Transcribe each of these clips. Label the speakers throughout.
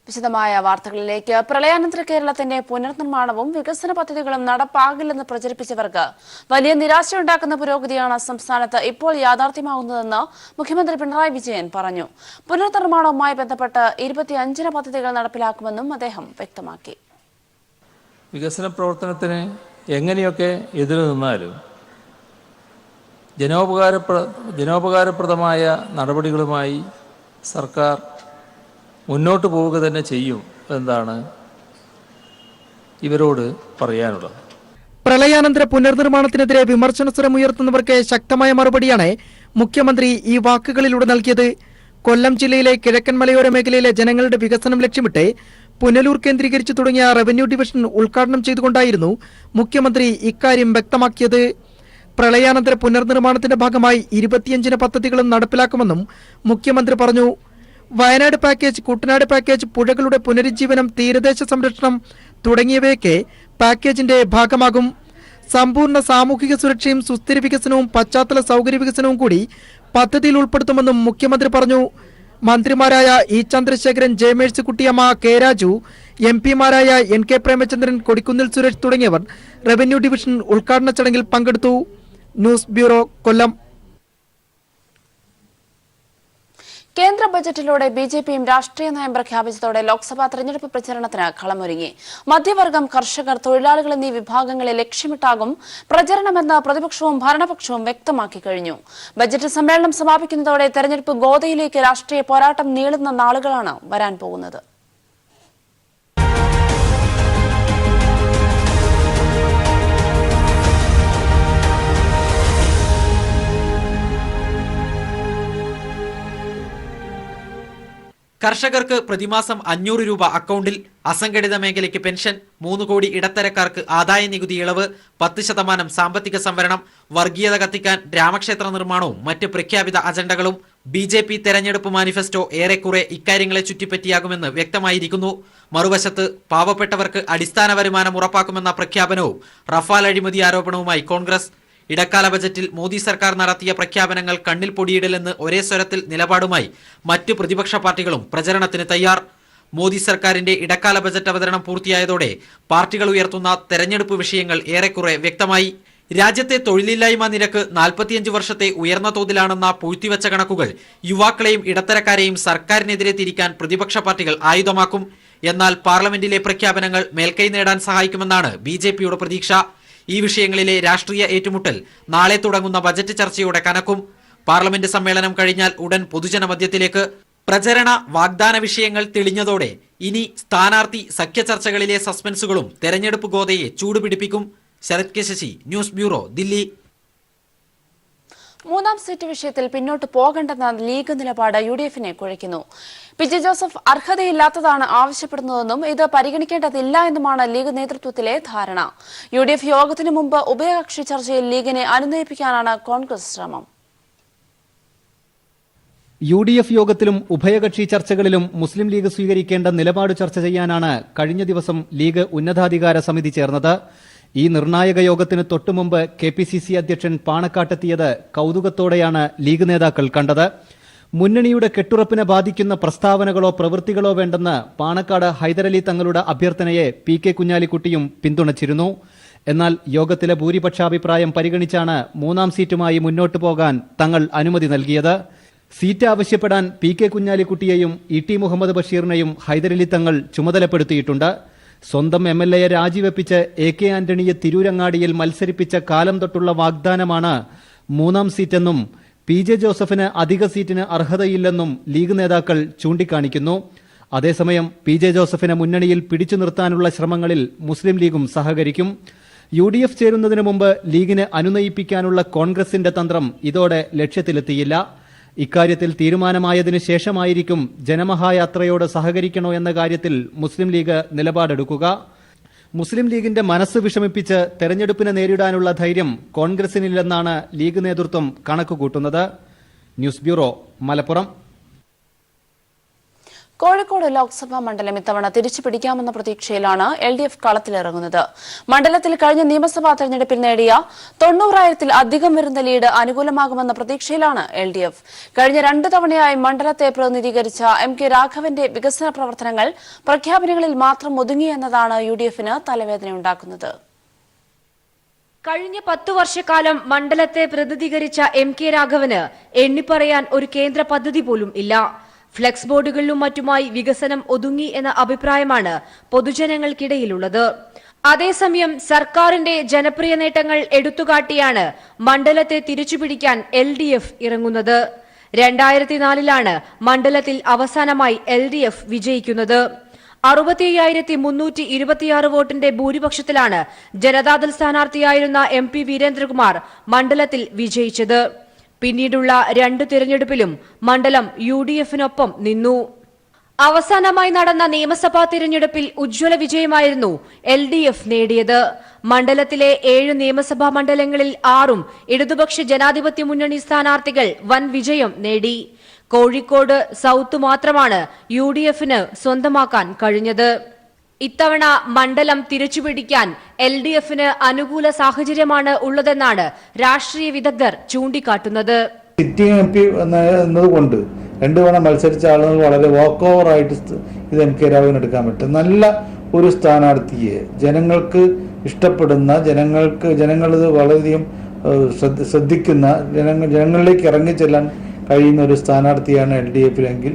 Speaker 1: വിശദമായ വാർത്തകളിലേക്ക്. പ്രളയാനന്തര കേരളത്തിന്റെ പുനർനിർമ്മാണവും വികസന പദ്ധതികളും നടപ്പാകില്ലെന്ന് പ്രചരിപ്പിച്ചവർക്ക് വലിയ നിരാശയുണ്ടാക്കുന്ന പുരോഗതിയാണ് സംസ്ഥാനത്ത് ഇപ്പോൾ യാഥാർത്ഥ്യമാകുന്നതെന്ന് മുഖ്യമന്ത്രി പിണറായി വിജയൻ പറഞ്ഞു. പുനർനിർമ്മാണവുമായി ബന്ധപ്പെട്ട് 25 പദ്ധതികൾ നടപ്പിലാക്കുമെന്നും അദ്ദേഹം വ്യക്തമാക്കി.
Speaker 2: വികസന പ്രവർത്തനത്തിന് എങ്ങനെയൊക്കെ എതിര് നിന്നാലും ജനോപകാരപ്രദമായ നടപടികളുമായി സർക്കാർ മുന്നോട്ട് പോവുക തന്നെ ചെയ്യും എന്നാണ് ഇവരോട് പറയാനുള്ളത്.
Speaker 3: പ്രളയാനന്തര പുനർനിർമ്മാണത്തിനെതിരെ വിമർശനസ്വരമുയർത്തുന്നവർക്ക് ശക്തമായ മറുപടിയാണ് മുഖ്യമന്ത്രി ഈ വാക്കുകളിലൂടെ നൽകിയത്. കൊല്ലം ജില്ലയിലെ കിഴക്കൻ മലയോര മേഖലയിലെ ജനങ്ങളുടെ വികസനം ലക്ഷ്യമിട്ട് പുനലൂർ കേന്ദ്രീകരിച്ചു തുടങ്ങിയ റവന്യൂ ഡിവിഷൻ ഉദ്ഘാടനം ചെയ്തുകൊണ്ടായിരുന്നു മുഖ്യമന്ത്രി ഇക്കാര്യം വ്യക്തമാക്കിയത്. പ്രളയാനന്തര പുനർനിർമ്മാണത്തിന്റെ ഭാഗമായി 25 പദ്ധതികളും നടപ്പിലാക്കുമെന്നും മുഖ്യമന്ത്രി പറഞ്ഞു. വയനാട് പാക്കേജ്, കുട്ടനാട് പാക്കേജ്, പുഴകളുടെ പുനരുജ്ജീവനം, തീരദേശ സംരക്ഷണം തുടങ്ങിയവയൊക്കെ പാക്കേജിന്റെ ഭാഗമാകും. സമ്പൂർണ്ണ സാമൂഹിക സുരക്ഷയും സുസ്ഥിര വികസനവും പശ്ചാത്തല സൗകര്യ വികസനവും കൂടി പദ്ധതിയിൽ ഉൾപ്പെടുത്തുമെന്നും മുഖ്യമന്ത്രി പറഞ്ഞു. മന്ത്രിമാരായ E Chandrasekharan, J Mercykuttyamma, K Raju, എംപിമാരായ എൻ കെ പ്രേമചന്ദ്രൻ, കൊടിക്കുന്നിൽ സുരേഷ് തുടങ്ങിയവർ റവന്യൂ ഡിവിഷൻ ഉദ്ഘാടന ചടങ്ങിൽ പങ്കെടുത്തു. News bureau, Kollam.
Speaker 1: കേന്ദ്ര ബജറ്റിലൂടെ ബിജെപിയും രാഷ്ട്രീയ നയം പ്രഖ്യാപിച്ചതോടെ ലോക്സഭാ തെരഞ്ഞെടുപ്പ് പ്രചരണത്തിന് കളമൊരുങ്ങി. മധ്യവർഗം, കർഷകർ, തൊഴിലാളികൾ എന്നീ വിഭാഗങ്ങളെ ലക്ഷ്യമിട്ടാകും പ്രചരണമെന്ന് പ്രതിപക്ഷവും ഭരണപക്ഷവും വ്യക്തമാക്കി കഴിഞ്ഞു. ബജറ്റ് സമ്മേളനം സമാപിക്കുന്നതോടെ തെരഞ്ഞെടുപ്പ് ഗോതയിലേക്ക് രാഷ്ട്രീയ പോരാട്ടം നീളുന്ന നാളുകളാണ് വരാൻ പോകുന്നത്.
Speaker 4: കർഷകർക്ക് പ്രതിമാസം 500 രൂപ അക്കൗണ്ടിൽ, അസംഘടിത മേഖലയ്ക്ക് പെൻഷൻ, 3 കോടി ഇടത്തരക്കാർക്ക് ആദായ നികുതി ഇളവ്, 10% സാമ്പത്തിക സംവരണം, വർഗീയത കത്തിക്കാൻ രാമക്ഷേത്ര നിർമ്മാണവും മറ്റ് പ്രഖ്യാപിത അജണ്ടകളും. ബി.ജെ.പി. തെരഞ്ഞെടുപ്പ് മാനിഫെസ്റ്റോ ഏറെക്കുറെ ഇക്കാര്യങ്ങളെ ചുറ്റിപ്പറ്റിയാകുമെന്ന് വ്യക്തമായിരിക്കുന്നു. മറുവശത്ത് പാവപ്പെട്ടവർക്ക് അടിസ്ഥാന വരുമാനം ഉറപ്പാക്കുമെന്ന പ്രഖ്യാപനവും റഫാൽ അഴിമതി ആരോപണവുമായി കോൺഗ്രസ്. ഇടക്കാല ബജറ്റിൽ മോദി സർക്കാർ നടത്തിയ പ്രഖ്യാപനങ്ങൾ കണ്ണിൽ പൊടിയിടലെന്ന് ഒരേ സ്വരത്തിൽ നിലപാടുമായി മറ്റ് പ്രതിപക്ഷ പാർട്ടികളും പ്രചരണത്തിന് തയ്യാർ. മോദി സർക്കാരിന്റെ ഇടക്കാല ബജറ്റ് അവതരണം പൂർത്തിയായതോടെ പാർട്ടികൾ ഉയർത്തുന്ന തെരഞ്ഞെടുപ്പ് വിഷയങ്ങൾ ഏറെക്കുറെ വ്യക്തമായി. രാജ്യത്തെ തൊഴിലില്ലായ്മ നിരക്ക് 45 വർഷത്തെ ഉയർന്ന തോതിലാണെന്ന പൂഴ്ത്തിവെച്ച കണക്കുകൾ യുവാക്കളെയും ഇടത്തരക്കാരെയും സർക്കാരിനെതിരെ തിരിക്കാൻ പ്രതിപക്ഷ പാർട്ടികൾ ആയുധമാക്കും. എന്നാൽ പാർലമെന്റിലെ പ്രഖ്യാപനങ്ങൾ മേൽക്കൈ നേടാൻ സഹായിക്കുമെന്നാണ് ബി.ജെ.പിയുടെ പ്രതീക്ഷ. ഈ വിഷയങ്ങളിലെ രാഷ്ട്രീയ ഏറ്റുമുട്ടൽ നാളെ തുടങ്ങുന്ന ബജറ്റ് ചർച്ചയോടെ കനക്കും. പാർലമെന്റ് സമ്മേളനം കഴിഞ്ഞാൽ ഉടൻ പൊതുജന മധ്യത്തിലേക്ക്. പ്രചരണ വാഗ്ദാന വിഷയങ്ങൾ തെളിഞ്ഞതോടെ ഇനി സ്ഥാനാർത്ഥി സഖ്യ ചർച്ചകളിലെ സസ്പെൻസുകളും തെരഞ്ഞെടുപ്പ് ഗോതയെ ചൂടുപിടിപ്പിക്കും. Sarath K Sasi, news bureau, Delhi.
Speaker 1: മൂന്നാം സീറ്റ് വിഷയത്തിൽ പിന്നോട്ട് പോകണ്ടെന്ന ലീഗ് നിലപാട് യു.ഡി.എഫിനെ കുഴയ്ക്കുന്നു. പി.ജെ. ജോസഫ് അർഹതയില്ലാത്തതാണ് ആവശ്യപ്പെടുന്നതെന്നും ഇത് പരിഗണിക്കേണ്ടതില്ല എന്നുമാണ് ലീഗ് നേതൃത്വത്തിലെ ധാരണ. യു.ഡി.എഫ് യോഗത്തിന് മുമ്പ് ഉഭയകക്ഷി ചർച്ചയിൽ ലീഗിനെ അനുനയിപ്പിക്കാനാണ് കോൺഗ്രസ് ശ്രമം.
Speaker 5: യു.ഡി.എഫ് യോഗത്തിലും ഉഭയകക്ഷി ചർച്ചകളിലും മുസ്ലിം ലീഗ് സ്വീകരിക്കേണ്ട നിലപാട് ചർച്ച ചെയ്യാനാണ് കഴിഞ്ഞ ദിവസം ലീഗ് ഉന്നതാധികാര സമിതി ചേർന്നത്. ഈ നിർണായക യോഗത്തിന് തൊട്ടുമുമ്പ് കെ.പി.സി.സി. അധ്യക്ഷൻ പാണക്കാട്ടെത്തിയത് കൌതുകത്തോടെയാണ് ലീഗ് നേതാക്കൾ കണ്ടത്. മുന്നണിയുടെ കെട്ടുറപ്പിനെ ബാധിക്കുന്ന പ്രസ്താവനകളോ പ്രവൃത്തികളോ വേണ്ടെന്ന് പാണക്കാട് ഹൈദരലി തങ്ങളുടെ അഭ്യർത്ഥനയെ പി.കെ. കുഞ്ഞാലിക്കുട്ടിയും പിന്തുണച്ചിരുന്നു. എന്നാൽ യോഗത്തിലെ ഭൂരിപക്ഷാഭിപ്രായം പരിഗണിച്ചാണ് മൂന്നാം സീറ്റുമായി മുന്നോട്ടു പോകാൻ തങ്ങൾ അനുമതി നൽകിയത്. സീറ്റ് ആവശ്യപ്പെടാൻ പി.കെ. കുഞ്ഞാലിക്കുട്ടിയെയും ഇ.ടി. മുഹമ്മദ് ബഷീറിനെയും ഹൈദരലി തങ്ങൾ ചുമതലപ്പെടുത്തിയിട്ടുണ്ട്. സ്വന്തം എം.എൽ.എയെ രാജിവെപ്പിച്ച് എ.കെ. ആന്റണിയെ തിരൂരങ്ങാടിയിൽ മത്സരിപ്പിച്ച കാലം തൊട്ടുള്ള വാഗ്ദാനമാണ് മൂന്നാം സീറ്റെന്നും പി.ജെ. ജോസഫിന് അധിക സീറ്റിന് അർഹതയില്ലെന്നും ലീഗ് നേതാക്കൾ ചൂണ്ടിക്കാണിക്കുന്നു. അതേസമയം പി.ജെ. ജോസഫിനെ മുന്നണിയിൽ പിടിച്ചു നിർത്താനുള്ള ശ്രമങ്ങളിൽ മുസ്ലിം ലീഗും സഹകരിക്കും. യു.ഡി.എഫ് ചേരുന്നതിന് മുമ്പ് ലീഗിനെ അനുനയിപ്പിക്കാനുള്ള കോൺഗ്രസിന്റെ തന്ത്രം ഇതോടെ ലക്ഷ്യത്തിലെത്തിയില്ല. ഇക്കാര്യത്തിൽ തീരുമാനമായതിനു ശേഷമായിരിക്കും ജനമഹായാത്രയോട് സഹകരിക്കണോ എന്ന കാര്യത്തിൽ മുസ്ലിം ലീഗ് നിലപാടെടുക്കുക. മുസ്ലിം ലീഗിന്റെ മനസ്സ് വിഷമിപ്പിച്ച് തെരഞ്ഞെടുപ്പിനെ നേരിടാനുള്ള ധൈര്യം കോൺഗ്രസിനില്ലെന്നാണ് ലീഗ് നേതൃത്വം കണക്കുകൂട്ടുന്നത്. News bureau, Malappuram.
Speaker 1: കോഴിക്കോട് ലോക്സഭാ മണ്ഡലം ഇത്തവണ തിരിച്ചുപിടിക്കാമെന്ന പ്രതീക്ഷയിലാണ് LDF കളത്തിലിറങ്ങുന്നത്. മണ്ഡലത്തിൽ കഴിഞ്ഞ നിയമസഭാ തെരഞ്ഞെടുപ്പിൽ നേടിയ 90,000-ൽ അധികം വരുന്ന ലീഡ് അനുകൂലമാകുമെന്ന പ്രതീക്ഷയിലാണ് LDF. കഴിഞ്ഞ 2 തവണയായി മണ്ഡലത്തെ പ്രതിനിധീകരിച്ച MK രാഘവന്റെ വികസന പ്രവർത്തനങ്ങൾ പ്രഖ്യാപനങ്ങളിൽ മാത്രം ഒതുങ്ങിയെന്നതാണ് UDF-ന് തലവേദനയുണ്ടാക്കുന്നത്.
Speaker 6: കഴിഞ്ഞ 10 വർഷക്കാലം മണ്ഡലത്തെ പ്രതിനിധീകരിച്ച MK രാഘവന് എണ്ണിപ്പറയാൻ ഒരു കേന്ദ്ര പദ്ധതി പോലും ഇല്ല. ഫ്ലെക്സ് ബോർഡുകളിലും മറ്റുമായി വികസനം ഒതുങ്ങി എന്ന അഭിപ്രായമാണ് പൊതുജനങ്ങൾക്കിടയിലുള്ളത്. അതേസമയം സർക്കാരിന്റെ ജനപ്രിയ നേട്ടങ്ങൾ എടുത്തുകാട്ടിയാണ് മണ്ഡലത്തെ തിരിച്ചുപിടിക്കാൻ LDF ഇറങ്ങുന്നത്. 2004-ലാണ് മണ്ഡലത്തിൽ അവസാനമായി LDF വിജയിക്കുന്നത്. 65,326 വോട്ടിന്റെ ഭൂരിപക്ഷത്തിലാണ് ജനതാദൾ സ്ഥാനാർത്ഥിയായിരുന്ന MP വീരേന്ദ്രകുമാർ മണ്ഡലത്തിൽ വിജയിച്ചത്. പിന്നീടുള്ള 2 തിരഞ്ഞെടുപ്പിലും മണ്ഡലം UDF-നൊപ്പം നിന്നു. അവസാനമായി നടന്ന നിയമസഭാ തിരഞ്ഞെടുപ്പിൽ ഉജ്ജ്വല വിജയമായിരുന്നു LDF നേടിയത്. മണ്ഡലത്തിലെ 7 നിയമസഭാ മണ്ഡലങ്ങളിൽ 6ഉം ഇടതുപക്ഷ ജനാധിപത്യ മുന്നണി സ്ഥാനാർത്ഥികൾ വൻ വിജയം നേടി. കോഴിക്കോട് സൌത്ത് മാത്രമാണ് UDF-ന് സ്വന്തമാക്കാൻ കഴിഞ്ഞത്. ഇത്തവണ മണ്ഡലം തിരിച്ചുപിടിക്കാൻ LDF-ന് അനുകൂല സാഹചര്യമാണ് ഉള്ളതെന്നാണ് രാഷ്ട്രീയ വിദഗ്ധർ ചൂണ്ടിക്കാട്ടുന്നത്.
Speaker 7: സിറ്റിംഗ് MP എന്നതുകൊണ്ട് 2 തവണ മത്സരിച്ച ആളുകൾ വളരെ വാക്ക് ഓവർ ആയിട്ട് ഇത് MK രാഘവന് എടുക്കാൻ പറ്റും. നല്ല ഒരു സ്ഥാനാർത്ഥിയെ ജനങ്ങൾക്ക് ഇഷ്ടപ്പെടുന്ന, ജനങ്ങളിത് വളരെയധികം ശ്രദ്ധിക്കുന്ന, ജനങ്ങളിലേക്ക് ഇറങ്ങിച്ചെല്ലാൻ കഴിയുന്ന ഒരു സ്ഥാനാർത്ഥിയാണ് LDF-ലെങ്കിൽ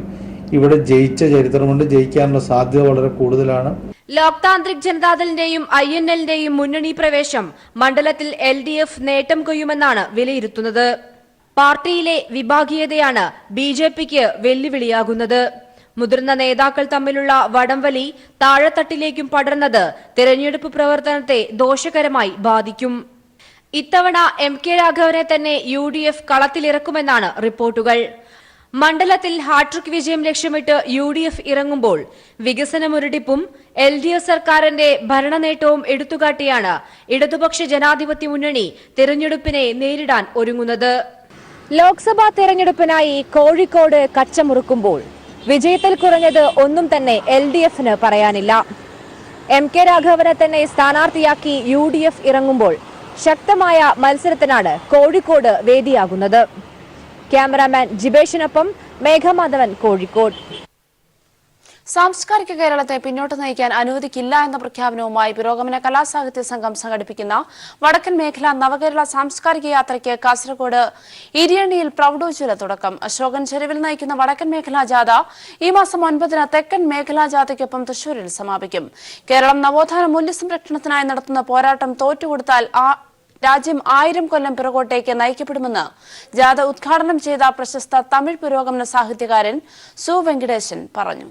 Speaker 7: ഇവിടെ ജയിച്ച ചരിത്രമുണ്ട്. ജയിക്കാനുള്ള സാധ്യത വളരെ കൂടുതലാണ്.
Speaker 6: ലോക് താന്ത്രിക് ജനതാദളിന്റെയും INL-ന്റെയും മുന്നണി പ്രവേശം മണ്ഡലത്തിൽ LDF നേട്ടം കൊയ്യുമെന്നാണ് വിലയിരുത്തുന്നത്. പാർട്ടിയിലെ വിഭാഗീയതയാണ് BJP-ക്ക് വെല്ലുവിളിയാകുന്നത്. മുതിർന്ന നേതാക്കൾ തമ്മിലുള്ള വടംവലി താഴെത്തട്ടിലേക്കും പടർന്നത് തെരഞ്ഞെടുപ്പ് പ്രവർത്തനത്തെ ദോഷകരമായി ബാധിക്കും. ഇത്തവണ MK രാഘവനെ തന്നെ UDF കളത്തിലിറക്കുമെന്നാണ് റിപ്പോർട്ടുകൾ. മണ്ഡലത്തിൽ ഹാട്രിക് വിജയം ലക്ഷ്യമിട്ട് UDF ഇറങ്ങുമ്പോൾ വികസന മുരടിപ്പും LDF സർക്കാരിന്റെ ഭരണനേട്ടവും എടുത്തുകാട്ടിയാണ് ഇടതുപക്ഷ ജനാധിപത്യ മുന്നണി തെരഞ്ഞെടുപ്പിനെ നേരിടാൻ ഒരുങ്ങുന്നത്. ലോക്സഭാ തെരഞ്ഞെടുപ്പിനായി കോഴിക്കോട് കച്ചമുറുക്കുമ്പോൾ വിജയത്തിൽ കുറഞ്ഞത് ഒന്നും തന്നെ LDF-ന് പറയാനില്ല. MK രാഘവനെ തന്നെ സ്ഥാനാർത്ഥിയാക്കി UDF ഇറങ്ങുമ്പോൾ ശക്തമായ മത്സരത്തിനാണ് കോഴിക്കോട് വേദിയാകുന്നത്. ക്യാമറാമാൻ ജിബേഷിനൊപ്പം മേഘമാധവൻ, കോഴിക്കോട്.
Speaker 1: സാംസ്കാരിക കേരളത്തെ പിന്നോട്ട് നയിക്കാൻ അനുവദിക്കില്ല എന്ന പ്രഖ്യാപനവുമായി പുരോഗമന കലാസാഹിത്യ സംഘം സംഘടിപ്പിക്കുന്ന വടക്കൻ മേഖല നവകേരള സാംസ്കാരിക യാത്രയ്ക്ക് കാസർഗോഡ് ഇരിയണ്ണിയിൽ പ്രൗഢോജ്വല തുടക്കം. അശോകൻ ചെരുവിൽ നയിക്കുന്ന വടക്കൻ മേഖലാ ജാഥ ഈ മാസം 9-ന് തെക്കൻ മേഖലാ ജാഥയ്ക്കൊപ്പം തൃശൂരിൽ സമാപിക്കും. കേരളം നവോത്ഥാന മൂല്യസംരക്ഷണത്തിനായി നടത്തുന്ന പോരാട്ടം തോറ്റുകൊടുത്താൽ രാജ്യം 1000 കൊല്ലം പിറകോട്ടേക്ക് നയിക്കപ്പെടുമെന്ന് ജാഥ ഉദ്ഘാടനം ചെയ്ത പ്രശസ്ത തമിഴ് പുരോഗമന സാഹിത്യകാരൻ സു വെങ്കടേശൻ പറഞ്ഞു.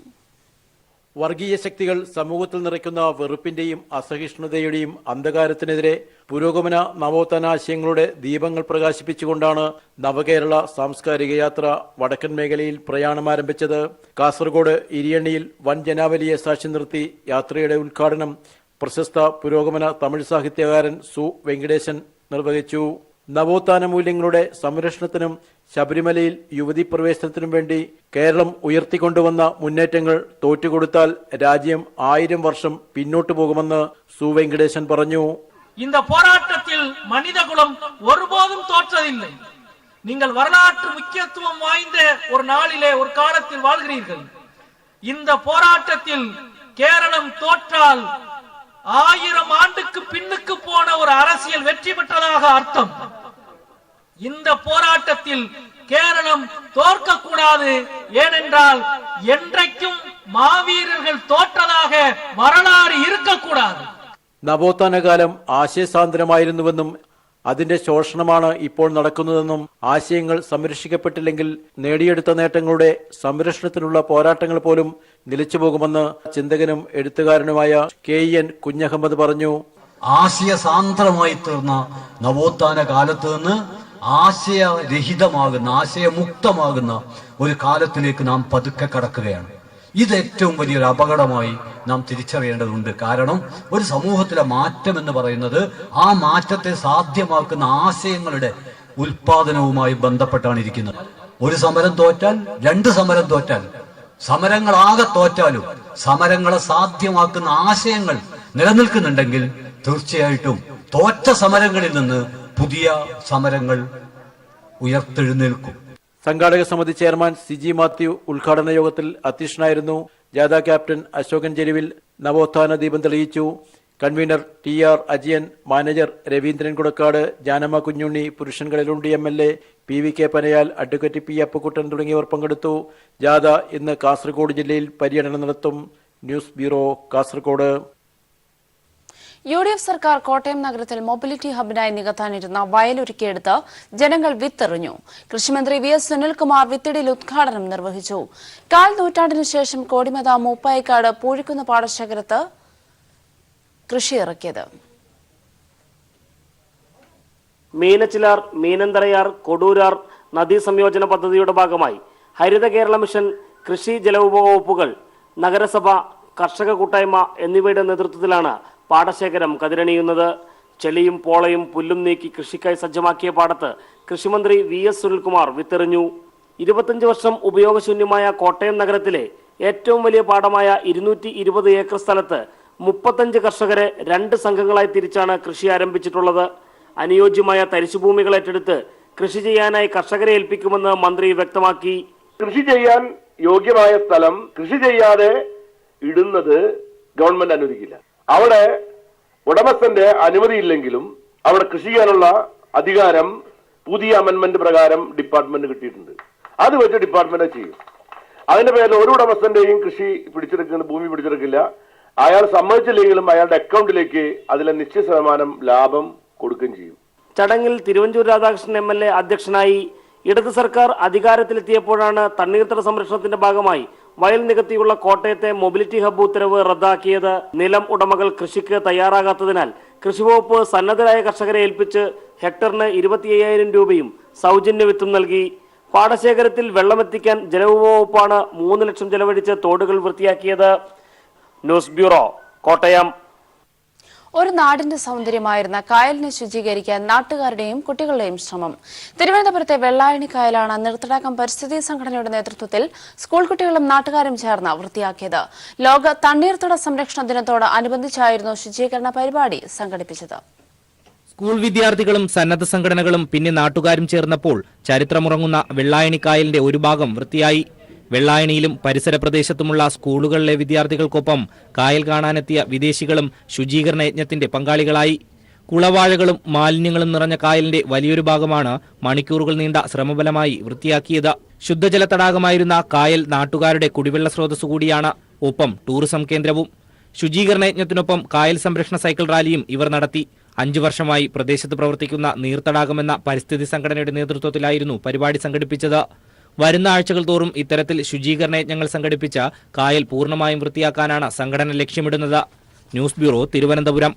Speaker 8: വർഗീയ ശക്തികൾ സമൂഹത്തിൽ നിറയ്ക്കുന്ന വെറുപ്പിന്റെയും അസഹിഷ്ണുതയുടെയും അന്ധകാരത്തിനെതിരെ പുരോഗമന നവോത്ഥാനാശയങ്ങളുടെ ദീപങ്ങൾ പ്രകാശിപ്പിച്ചുകൊണ്ടാണ് നവകേരള സാംസ്കാരിക യാത്ര വടക്കൻ മേഖലയിൽ പ്രയാണം ആരംഭിച്ചത്. കാസർഗോഡ് ഇരിയണ്ണിയിൽ വൻ ജനാവലിയെ സാക്ഷി നിർത്തി യാത്രയുടെ ഉദ്ഘാടനം പ്രശസ്ത പുരോഗമന തമിഴ് സാഹിത്യകാരൻ സു വെങ്കടേശൻ നിർവഹിച്ചു. നവോത്ഥാന മൂല്യങ്ങളുടെ സംരക്ഷണത്തിനും ശബരിമലയിൽ യുവതി പ്രവേശനത്തിനും വേണ്ടി കേരളം ഉയർത്തിക്കൊണ്ടുവന്ന മുന്നേറ്റങ്ങൾ തോറ്റുകൊടുത്താൽ രാജ്യം 1000 വർഷം പിന്നോട്ടു പോകുമെന്ന് സു വെങ്കടേശൻ പറഞ്ഞു.
Speaker 9: இந்த போராட்டத்தில் மனிதகுலம் ஒருபோதும் தோற்றதில்லை. நீங்கள் வரலாற்று முக்கியத்துவம் வாய்ந்த ஒரு நாளிலே ஒரு காலத்தில் வாழ்கிறீர்கள். இந்த போராட்டத்தில் கேரளம் தோற்றால் 1000 ஆண்டுக்கு பின்னுக்கு போன ஒரு அரசியல் வெற்றி பெற்றதாக அர்த்தம். இந்த போராட்டத்தில் கேரளம் தோற்க கூடாது. ஏனென்றால் என்றைக்கும் மாவீரர்கள் தோற்றதாக வரலாறு இருக்கக்கூடாது.
Speaker 8: നവോത്ഥാനകാലം ആശയസാന്ദ്രമായിരുന്നുവെന്നും അതിന്റെ ശോഷണമാണ് ഇപ്പോൾ നടക്കുന്നതെന്നും ആശയങ്ങൾ സംരക്ഷിക്കപ്പെട്ടില്ലെങ്കിൽ നേടിയെടുത്ത നേട്ടങ്ങളുടെ സംരക്ഷണത്തിനുള്ള പോരാട്ടങ്ങൾ പോലും നിലച്ചുപോകുമെന്ന് ചിന്തകനും എഴുത്തുകാരനുമായ KN കുഞ്ഞഹമ്മദ് പറഞ്ഞു.
Speaker 10: ആശയസാന്ദ്രമായി തീർന്ന നവോത്ഥാന കാലത്ത് നിന്ന് ആശയരഹിതമാകുന്ന, ആശയമുക്തമാകുന്ന ഒരു കാലത്തിലേക്ക് നാം പതുക്കെ കടക്കുകയാണ്. ഇത് ഏറ്റവും വലിയൊരു അപകടമായി നാം തിരിച്ചറിയേണ്ടതുണ്ട്. കാരണം ഒരു സമൂഹത്തിലെ മാറ്റം എന്ന് പറയുന്നത് ആ മാറ്റത്തെ സാധ്യമാക്കുന്ന ആശയങ്ങളുടെ ഉൽപാദനവുമായി ബന്ധപ്പെട്ടാണ് ഇരിക്കുന്നത്. ഒരു സമരം തോറ്റാൽ, 2 സമരം തോറ്റാൽ സമരങ്ങളാകെ തോറ്റാലും സമരങ്ങളെ സാധ്യമാക്കുന്ന ആശയങ്ങൾ നിലനിൽക്കുന്നുണ്ടെങ്കിൽ തീർച്ചയായിട്ടും തോറ്റ സമരങ്ങളിൽ നിന്ന് പുതിയ സമരങ്ങൾ ഉയർത്തെഴുന്നേൽക്കും.
Speaker 8: സംഘാടക സമിതി ചെയർമാൻ സിജി മാത്യു ഉദ്ഘാടന യോഗത്തിൽ അധ്യക്ഷനായിരുന്നു. ജാഥ ക്യാപ്റ്റൻ അശോകൻ ചെരുവിൽ നവോത്ഥാന ദീപം തെളിയിച്ചു. Convener TR Ajayan, manager Raveendran Kudakkad, Janamma Kunhunni, Purushan Kadalundi MLA, PVK Panayal, advocate P Appakuttan തുടങ്ങിയവർ പങ്കെടുത്തു. ജാഥ ഇന്ന് കാസർഗോഡ് ജില്ലയിൽ പര്യടനം നടത്തും. News bureau, Kasaragod.
Speaker 1: UDF സർക്കാർ കോട്ടയം നഗരത്തിൽ മൊബിലിറ്റി ഹബിനായി നികത്താനിരുന്ന വയലൊരുക്കിയെടുത്ത് ജനങ്ങൾ വിത്തെറിഞ്ഞു. കൃഷിമന്ത്രി VS സുനിൽകുമാർ വിത്തിടിയിൽ ഉദ്ഘാടനം നിർവഹിച്ചു. 4 നൂറ്റാണ്ടിനു ശേഷം കോടിമത മൂപ്പായിക്കാട് പൂഴിക്കുന്ന പാടശേഖരത്ത് കൃഷിയിറക്കിയത്.
Speaker 11: മീനച്ചിലാർ, മീനന്തരയാർ, കൊടൂരാർ നദീ സംയോജന പദ്ധതിയുടെ ഭാഗമായി ഹരിത കേരള മിഷൻ, കൃഷി ജലവിഭവ നഗരസഭ, കർഷക കൂട്ടായ്മ എന്നിവയുടെ നേതൃത്വത്തിലാണ് പാടശേഖരം കതിരണിയുന്നത്. ചെളിയും പോളയും പുല്ലും നീക്കി കൃഷിക്കായി സജ്ജമാക്കിയ പാടത്ത് കൃഷിമന്ത്രി VS സുനിൽകുമാർ വിത്തെറിഞ്ഞു. 25 വർഷം ഉപയോഗശൂന്യമായ കോട്ടയം നഗരത്തിലെ ഏറ്റവും വലിയ പാടമായ 220 ഏക്കർ സ്ഥലത്ത് 35 കർഷകരെ 2 സംഘങ്ങളായി തിരിച്ചാണ് കൃഷി ആരംഭിച്ചിട്ടുള്ളത്. അനുയോജ്യമായ തരിശുഭൂമികൾ ഏറ്റെടുത്ത് കൃഷി ചെയ്യാനായി കർഷകരെ ഏൽപ്പിക്കുമെന്ന് മന്ത്രി വ്യക്തമാക്കി.
Speaker 12: കൃഷി ചെയ്യാൻ യോഗ്യമായ സ്ഥലം കൃഷി ചെയ്യാതെ ഇടുന്നത് ഗവൺമെന്റ് അനുവദിക്കില്ല. അവിടെ ഉടമസ്ഥന്റെ അനുമതിയില്ലെങ്കിലും അവിടെ കൃഷി ചെയ്യാനുള്ള അധികാരം പുതിയ അമെന്റ്മെന്റ് പ്രകാരം ഡിപ്പാർട്ട്മെന്റ് കിട്ടിയിട്ടുണ്ട്. അത് വെച്ച് ഡിപ്പാർട്ട്മെന്റ് ചെയ്യും. അതിന്റെ പേരിൽ ഒരു ഉടമസ്ഥന്റെയും കൃഷി പിടിച്ചെടുക്കുന്ന ഭൂമി പിടിച്ചെടുക്കില്ല. അയാൾ സമ്മതിച്ചില്ലെങ്കിലും അയാളുടെ അക്കൗണ്ടിലേക്ക് അതിലെ നിശ്ചിത ശതമാനം ലാഭം കൊടുക്കുകയും ചെയ്യും.
Speaker 11: ചടങ്ങിൽ തിരുവഞ്ചൂർ രാധാകൃഷ്ണൻ MLA അധ്യക്ഷനായി. ഇടത് സർക്കാർ അധികാരത്തിലെത്തിയപ്പോഴാണ് തണ്ണീർത്തട സംരക്ഷണത്തിന്റെ ഭാഗമായി വയൽ നികത്തിയുള്ള കോട്ടയത്തെ മൊബിലിറ്റി ഹബ്ബ് ഉത്തരവ് റദ്ദാക്കിയത്. നിലം ഉടമകൾ കൃഷിക്ക് തയ്യാറാകാത്തതിനാൽ കൃഷിവകുപ്പ് സന്നദ്ധരായ കർഷകരെ ഏൽപ്പിച്ച് ഹെക്ടറിന് 25,000 രൂപയും സൗജന്യ വിത്തും നൽകി. പാടശേഖരത്തിൽ വെള്ളമെത്തിക്കാൻ ജലവിഭവ വകുപ്പാണ് 3 ലക്ഷം ചെലവഴിച്ച് തോടുകൾ വൃത്തിയാക്കിയത്. News bureau, Kottayam.
Speaker 1: ഒരു നാടിന്റെ സൗന്ദര്യമായിരുന്ന കായലിനെ ശുചീകരിക്കാൻ നാട്ടുകാരുടെയും കുട്ടികളുടെയും ശ്രമം. തിരുവനന്തപുരത്തെ വെള്ളായണി കായലാണ് നീർത്തടാകം പരിസ്ഥിതി സംഘടനയുടെ നേതൃത്വത്തിൽ സ്കൂൾ കുട്ടികളും നാട്ടുകാരും ചേർന്ന് വൃത്തിയാക്കിയത്. ലോക തണ്ണീർത്തട സംരക്ഷണ ദിനത്തോട് അനുബന്ധിച്ചായിരുന്നു ശുചീകരണ പരിപാടി സംഘടിപ്പിച്ചത്.
Speaker 3: സ്കൂൾ വിദ്യാർത്ഥികളും സന്നദ്ധ സംഘടനകളും പിന്നെ നാട്ടുകാരും ചേർന്നപ്പോൾ ചരിത്രമുറങ്ങുന്ന വെള്ളായണി കായലിന്റെ ഒരു ഭാഗം വൃത്തിയായി. വെള്ളായണിയിലും പരിസര പ്രദേശത്തുമുള്ള സ്കൂളുകളിലെ വിദ്യാർത്ഥികൾക്കൊപ്പം കായൽ കാണാനെത്തിയ വിദേശികളും ശുചീകരണ യജ്ഞത്തിന്റെ പങ്കാളികളായി. കുളവാഴകളും മാലിന്യങ്ങളും നിറഞ്ഞ കായലിന്റെ വലിയൊരു ഭാഗമാണ് മണിക്കൂറുകൾ നീണ്ട ശ്രമഫലമായി വൃത്തിയാക്കിയത്. ശുദ്ധജല തടാകമായിരുന്ന കായൽ നാട്ടുകാരുടെ കുടിവെള്ള സ്രോതസ്സു കൂടിയാണ്, ഒപ്പം ടൂറിസം കേന്ദ്രവും. ശുചീകരണ യജ്ഞത്തിനൊപ്പം കായൽ സംരക്ഷണ സൈക്കിൾ റാലിയും ഇവർ നടത്തി. 5 വർഷമായി പ്രദേശത്ത് പ്രവർത്തിക്കുന്ന നീർത്തടാകമെന്ന പരിസ്ഥിതി സംഘടനയുടെ നേതൃത്വത്തിലായിരുന്നു പരിപാടി സംഘടിപ്പിച്ചത്. വരുന്ന ആഴ്ചകൾ തോറും ഇത്തരത്തിൽ ശുചീകരണ യജ്ഞങ്ങൾ സംഘടിപ്പിച്ച കായൽ പൂർണ്ണമായും വൃത്തിയാക്കാനാണ് സംഘടന ലക്ഷ്യമിടുന്നത്. News bureau, Thiruvananthapuram.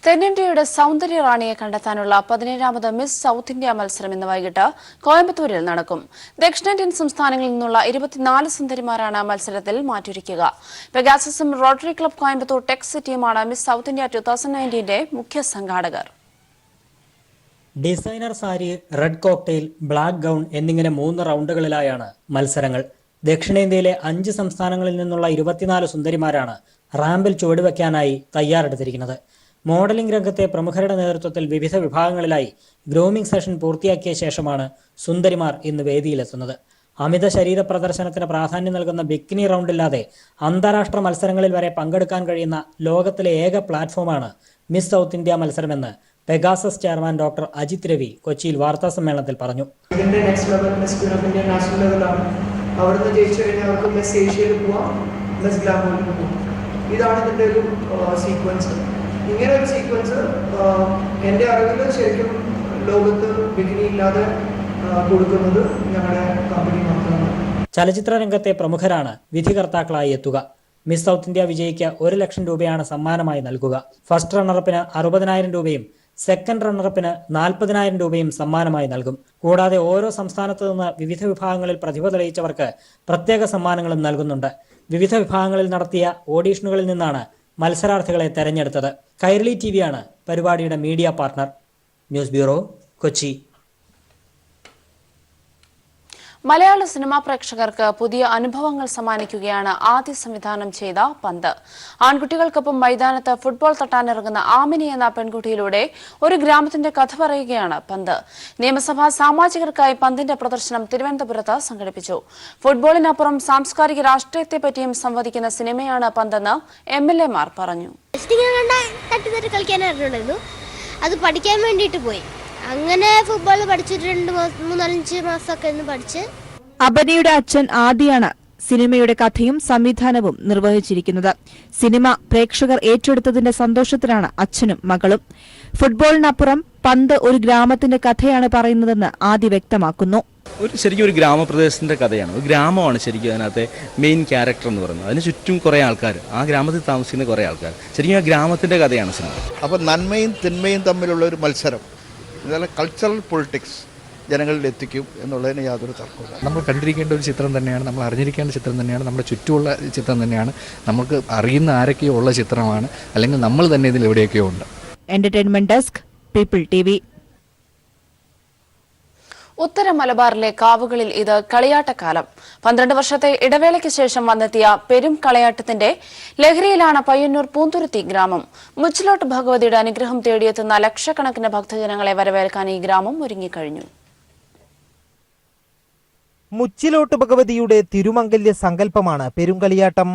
Speaker 1: തെന്നിന്ത്യയുടെ സൗന്ദര്യ റാണിയെ കണ്ടെത്താനുള്ള 17ാമത് മിസ് സൗത്ത് ഇന്ത്യ മത്സരം ഇന്ന് വൈകിട്ട് കോയമ്പത്തൂരിൽ നടക്കും. ദക്ഷിണേന്ത്യൻ സംസ്ഥാനങ്ങളിൽ നിന്നുള്ള 24 സുന്ദരിമാരാണ് മത്സരത്തിൽ മാറ്റുരയ്ക്കുക. പെഗാസസും റോട്ടറി ക്ലബ് കോയമ്പത്തൂർ ടെക് സിറ്റിയുമാണ് മിസ് സൗത്ത് ഇന്ത്യ 2019ന്റെ മുഖ്യ സംഘാടകർ.
Speaker 13: Designer sari, red cocktail, black gown എന്നിങ്ങനെ 3 റൗണ്ടുകളിലായാണ് മത്സരങ്ങൾ. ദക്ഷിണേന്ത്യയിലെ 5 സംസ്ഥാനങ്ങളിൽ നിന്നുള്ള 24 സുന്ദരിമാരാണ് റാമ്പിൽ ചുവടുവെക്കാനായി തയ്യാറെടുത്തിരിക്കുന്നത്. മോഡലിംഗ് രംഗത്തെ പ്രമുഖരുടെ നേതൃത്വത്തിൽ വിവിധ വിഭാഗങ്ങളിലായി ഗ്രൂമിംഗ് സെഷൻ പൂർത്തിയാക്കിയ ശേഷമാണ് സുന്ദരിമാർ ഇന്ന് വേദിയിലെത്തുന്നത്. അമിത ശരീര പ്രദർശനത്തിന് പ്രാധാന്യം നൽകുന്ന ബിക്കിനി റൗണ്ടില്ലാതെ അന്താരാഷ്ട്ര മത്സരങ്ങളിൽ വരെ പങ്കെടുക്കാൻ കഴിയുന്ന ലോകത്തിലെ ഏക പ്ലാറ്റ്ഫോമാണ് മിസ് സൗത്ത് ഇന്ത്യ മത്സരമെന്ന് Pegasus chairman doctor Ajith Ravi കൊച്ചിയിൽ വാർത്താസമ്മേളനത്തിൽ പറഞ്ഞു.
Speaker 14: ഇതിന്റെ next level Miss Europe India national ലെവലാണ്. അവിടുന്ന് ജയിച്ചു കഴിഞ്ഞാൽ അവർക്ക് മിസ് ഏഷ്യയിൽ പോവാം, മിസ് ഗ്ലാമോറിൽ പോവാം. ഇതാണ് ഇതിന്റെ ഒരു സീക്വൻസ്. ഇങ്ങനെ ഒരു സീക്വൻസ് എൻ്റെ അറിവിൽ ശരിക്കും ലോകത്ത് ബികിനി ഇല്ലാതെ കൊടുക്കുന്നത് ഞങ്ങളുടെ കമ്പനി മാത്രമാണ്.
Speaker 13: ചലച്ചിത്ര രംഗത്തെ പ്രമുഖരാണ് വിധികർത്താക്കളായി എത്തുക. മിസ് സൗത്ത് ഇന്ത്യ വിജയിക്ക് 1 ലക്ഷം രൂപയാണ് സമ്മാനമായി നൽകുക. ഫസ്റ്റ് റണ്ണറപ്പിന് 60,000 രൂപയും സെക്കൻഡ് റണ്ണറപ്പിന് 40,000 രൂപയും സമ്മാനമായി നൽകും. കൂടാതെ ഓരോ സംസ്ഥാനത്തു നിന്ന് വിവിധ വിഭാഗങ്ങളിൽ പ്രതിഭ തെളിയിച്ചവർക്ക് പ്രത്യേക സമ്മാനങ്ങളും നൽകുന്നുണ്ട്. വിവിധ വിഭാഗങ്ങളിൽ നടത്തിയ ഓഡീഷനുകളിൽ നിന്നാണ് മത്സരാർത്ഥികളെ തെരഞ്ഞെടുത്തത്. കൈരളി ടിവിയാണ് പരിപാടിയുടെ media partner. News bureau, Kochi.
Speaker 1: മലയാള സിനിമാ പ്രേക്ഷകർക്ക് പുതിയ അനുഭവങ്ങൾ സമ്മാനിക്കുകയാണ് ആദ്യ സംവിധാനം ചെയ്ത പന്ത്. ആൺകുട്ടികൾക്കൊപ്പം മൈതാനത്ത് ഫുട്ബോൾ തട്ടാനിറങ്ങുന്ന ആമിനി എന്ന പെൺകുട്ടിയിലൂടെ ഒരു ഗ്രാമത്തിന്റെ കഥ പറയുകയാണ് പന്ത്. നിയമസഭാ സാമാജികർക്കായി പന്തിന്റെ പ്രദർശനം തിരുവനന്തപുരത്ത് സംഘടിപ്പിച്ചു. ഫുട്ബോളിനപ്പുറം സാംസ്കാരിക രാഷ്ട്രീയത്തെപ്പറ്റിയും സംവദിക്കുന്ന സിനിമയാണ് പന്തെന്ന് MLA-മാർ പറഞ്ഞു.
Speaker 15: അത് പഠിക്കാൻ വേണ്ടിയിട്ട് പോയി. അങ്ങനെ ഫുട്ബോൾ പഠിച്ചിട്ട് 3-4 മാസമൊക്കെ പഠിച്ച്.
Speaker 6: അബനിയുടെ അച്ഛൻ ആദിയാണ് സിനിമയുടെ കഥയും സംവിധാനവും നിർവഹിച്ചിരിക്കുന്നത്. സിനിമ പ്രേക്ഷകർ ഏറ്റെടുത്തതിന്റെ സന്തോഷത്തിലാണ് അച്ഛനും മകളും. ഫുട്ബോളിനപ്പുറം പന്ത് ഒരു ഗ്രാമത്തിന്റെ കഥയാണ് പറയുന്നതെന്ന് ആദി വ്യക്തമാക്കുന്നു.
Speaker 16: ശരിക്കും ഒരു ഗ്രാമപ്രദേശത്തിന്റെ കഥയാണ്. ഒരു ഗ്രാമമാണ് ശരിക്കും അതിനകത്തെ മെയിൻ ക്യാരക്ടർ എന്ന് പറയുന്നത്. അതിന് ചുറ്റും കുറേ ആൾക്കാർ, ആ ഗ്രാമത്തിൽ താമസിക്കുന്ന കുറേ ആൾക്കാർ. ശരിക്കും ആ ഗ്രാമത്തിന്റെ കഥയാണ് സിനിമ.
Speaker 17: അപ്പോൾ നന്മയും തിന്മയും തമ്മിലുള്ള ഒരു മത്സരം, ഇതെല്ലാം കൾച്ചറൽ പൊളിറ്റിക്സ് ജനങ്ങളിൽ എത്തിക്കും എന്നുള്ളതിന് യാതൊരു തർക്കമില്ല.
Speaker 18: നമ്മൾ കണ്ടിരിക്കേണ്ട ഒരു ചിത്രം തന്നെയാണ്, നമ്മൾ അറിഞ്ഞിരിക്കേണ്ട ചിത്രം തന്നെയാണ്, നമ്മുടെ ചുറ്റുമുള്ള ചിത്രം തന്നെയാണ്, നമുക്ക് അറിയുന്ന ആരൊക്കെയോ ഉള്ള ചിത്രമാണ്, അല്ലെങ്കിൽ നമ്മൾ തന്നെ ഇതിൽ എവിടെയൊക്കെയോ ഉണ്ട്.
Speaker 6: Entertainment desk, people TV.
Speaker 1: ഉത്തര മലബാറിലെ കാവുകളിൽ ഇത് കളിയാട്ടക്കാലം. 12 വർഷത്തെ ഇടവേളയ്ക്ക് ശേഷം വന്നെത്തിയ പെരും കളയാട്ടത്തിന്റെ ലഹരിയിലാണ് പയ്യന്നൂർ പൂന്തുരുത്തി ഗ്രാമം. മുച്ചിലോട്ട് ഭഗവതിയുടെ അനുഗ്രഹം തേടിയെത്തുന്ന ലക്ഷക്കണക്കിന് ഭക്തജനങ്ങളെ വരവേൽക്കാൻ ഈ ഗ്രാമം ഒരുങ്ങിക്കഴിഞ്ഞു.
Speaker 3: മുച്ചിലോട്ട് ഭഗവതിയുടെ തിരുമംഗല്യ സങ്കല്പമാണ് പെരുങ്കളിയാട്ടം.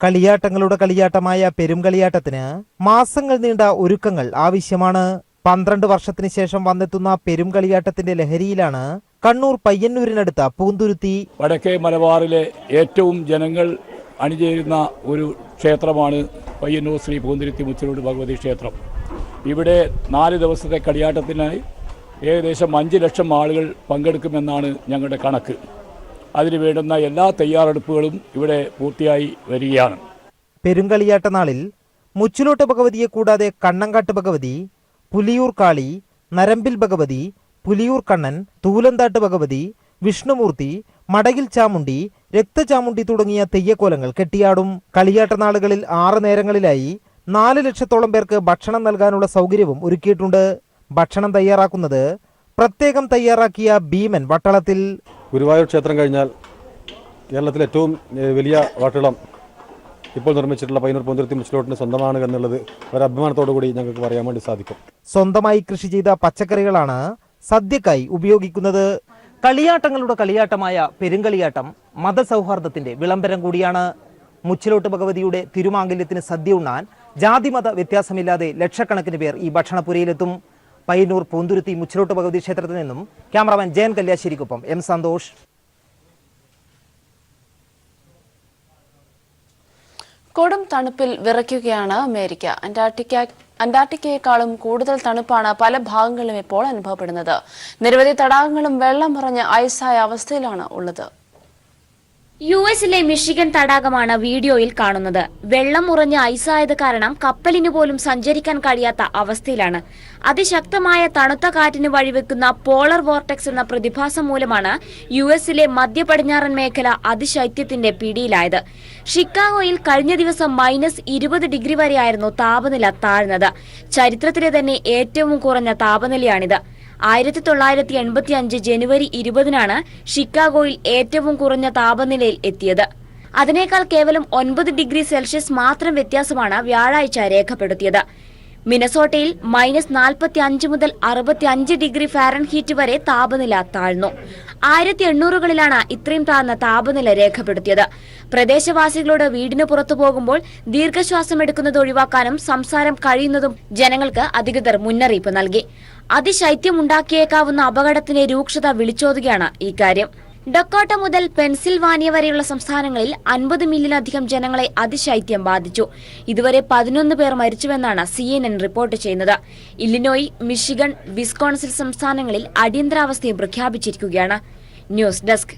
Speaker 3: കളിയാട്ടങ്ങളുടെ കളിയാട്ടമായ പെരുങ്കളിയാട്ടത്തിന് മാസങ്ങൾ നീണ്ട ഒരുക്കങ്ങൾ ആവശ്യമാണ്. 12 വർഷത്തിന് ശേഷം വന്നെത്തുന്ന പെരുങ്കളിയാട്ടത്തിന്റെ ലഹരിയിലാണ് കണ്ണൂർ പയ്യന്നൂരിനടുത്ത പൂന്തുരുത്തി.
Speaker 19: വടക്കേ മലബാറിലെ ഏറ്റവും ജനങ്ങൾ അണിചേരുന്ന ഒരു ക്ഷേത്രമാണ് പയ്യന്നൂർ ശ്രീ പൂന്തുരുത്തി മുച്ചിലോട്ട് ഭഗവതി ക്ഷേത്രം. ഇവിടെ 4 ദിവസത്തെ കളിയാട്ടത്തിനായി ഏകദേശം 5 ലക്ഷം ആളുകൾ പങ്കെടുക്കുമെന്നാണ് ഞങ്ങളുടെ കണക്ക്. അതിന് വേണ്ടുന്ന എല്ലാ തയ്യാറെടുപ്പുകളും ഇവിടെ പൂർത്തിയായി വരികയാണ്.
Speaker 3: പെരുങ്കളിയാട്ട നാളിൽ മുച്ചിലോട്ട് ഭഗവതിയെ കൂടാതെ കണ്ണങ്കാട്ട് ഭഗവതി, പുലിയൂർ കാളി, നരമ്പിൽ ഭഗവതി, പുലിയൂർ കണ്ണൻ, തൂലന്താട്ട് ഭഗവതി, വിഷ്ണുമൂർത്തി, മടകിൽ ചാമുണ്ടി, രക്തചാമുണ്ടി തുടങ്ങിയ തെയ്യക്കോലങ്ങൾ കെട്ടിയാടും. കളിയാട്ട നാളുകളിൽ 6 നേരങ്ങളിലായി 4 ലക്ഷത്തോളം പേർക്ക് ഭക്ഷണം നൽകാനുള്ള സൗകര്യവും ഒരുക്കിയിട്ടുണ്ട്. ഭക്ഷണം തയ്യാറാക്കുന്നത് പ്രത്യേകം തയ്യാറാക്കിയ ഭീമൻ വട്ടളത്തിൽ.
Speaker 20: ഗുരുവായൂർ ക്ഷേത്രം കഴിഞ്ഞാൽ കേരളത്തിലെ ഏറ്റവും വലിയ വട്ടളം ഇപ്പോൾ നിർമ്മിച്ചിട്ടുള്ള പയ്യന്നൂർ പൂന്തുരുത്തി മുച്ചിലോട്ടിന് സ്വന്തമാണ് എന്നുള്ളത് ഒരു അഭിമാനത്തോടു കൂടി ഞങ്ങൾക്ക് പറയാൻ വേണ്ടി സാധിക്കും. സ്വന്തമായി
Speaker 3: കൃഷി ചെയ്ത പച്ചക്കറികളാണ് സദ്യക്കായി ഉപയോഗിക്കുന്നത്. കളിയാട്ടങ്ങളുടെ കളിയാട്ടമായ പെരുങ്കളിയാട്ടം മതസൗഹാർദ്ദത്തിന്റെ വിളംബരം കൂടിയാണ്. മുച്ചിലോട്ട് ഭഗവതിയുടെ തിരുമാംഗല്യത്തിന് സദ്യ ഉണ്ണാൻ ജാതിമത വ്യത്യാസമില്ലാതെ ലക്ഷക്കണക്കിന് പേർ ഈ ഭക്ഷണപുരയിലെത്തും. പയ്യന്നൂർ പൂന്തുരുത്തി മുച്ചിലോട്ട് ഭഗവതി ക്ഷേത്രത്തിൽ നിന്നും ക്യാമറാമാൻ ജയൻ കല്യാശ്ശേരിക്കൊപ്പം M. സന്തോഷ്.
Speaker 1: കൊടും തണുപ്പിൽ വിറയ്ക്കുകയാണ് അമേരിക്ക. അന്റാർട്ടിക്കയെക്കാളും കൂടുതൽ തണുപ്പാണ് പല ഭാഗങ്ങളിലും ഇപ്പോൾ അനുഭവപ്പെടുന്നത്. നിരവധി തടാകങ്ങളും വെള്ളം നിറഞ്ഞ് ഐസായ അവസ്ഥയിലാണ് ഉള്ളത്.
Speaker 21: യുഎസിലെ മിഷിഗൺ തടാകമാണ് വീഡിയോയിൽ കാണുന്നത്. വെള്ളം ഉറഞ്ഞ് ഐസായത് കാരണം കപ്പലിന് പോലും സഞ്ചരിക്കാൻ കഴിയാത്ത അവസ്ഥയിലാണ്. അതിശക്തമായ തണുത്ത കാറ്റിന് വഴിവെക്കുന്ന പോളർ വോർട്ടെക്സ് എന്ന പ്രതിഭാസം മൂലമാണ് യുഎസിലെ മധ്യപടിഞ്ഞാറൻ മേഖല അതിശൈത്യത്തിന്റെ പിടിയിലായത്. ഷിക്കാഗോയിൽ കഴിഞ്ഞ ദിവസം -20 ഡിഗ്രി വരെയായിരുന്നു താപനില താഴ്ന്നത്. ചരിത്രത്തിലെ തന്നെ ഏറ്റവും കുറഞ്ഞ താപനിലയാണിത്. 1985 ജനുവരി 20-നാണ് ഷിക്കാഗോയിൽ ഏറ്റവും കുറഞ്ഞ താപനിലയിൽ എത്തിയത്. അതിനേക്കാൾ കേവലം 9 ഡിഗ്രി സെൽഷ്യസ് മാത്രം വ്യത്യാസമാണ് വ്യാഴാഴ്ച രേഖപ്പെടുത്തിയത്. മിനസോട്ടയിൽ -45 മുതൽ 65 ഡിഗ്രി ഫാരൻഹീറ്റ് വരെ താപനില താഴ്ന്നു. 1800കളിലാണ് ഇത്രയും താഴ്ന്ന താപനില രേഖപ്പെടുത്തിയത്. പ്രദേശവാസികളോട് വീടിന് പുറത്തു പോകുമ്പോൾ ദീർഘശ്വാസം എടുക്കുന്നത് ഒഴിവാക്കാനും സംസാരം കഴിയുന്നതും ജനങ്ങൾക്ക് അധികൃതർ മുന്നറിയിപ്പ് നൽകി. അതിശൈത്യമുണ്ടാക്കിയേക്കാവുന്ന അപകടത്തിന്റെ രൂക്ഷത വിളിച്ചോതുകയാണ് ഇക്കാര്യം. ഡക്കോട്ട മുതൽ പെൻസിൽവാനിയ വരെയുള്ള സംസ്ഥാനങ്ങളിൽ 50 മില്യണിലധികം ജനങ്ങളെ അതിശൈത്യം ബാധിച്ചു. ഇതുവരെ 11 പേർ മരിച്ചുവെന്നാണ് CNN റിപ്പോർട്ട് ചെയ്യുന്നത്. ഇല്ലിനോയ്, മിഷിഗൺ, വിസ്കോൺസിൻ സംസ്ഥാനങ്ങളിൽ അടിയന്തരാവസ്ഥയും പ്രഖ്യാപിച്ചിരിക്കുകയാണ്. News desk.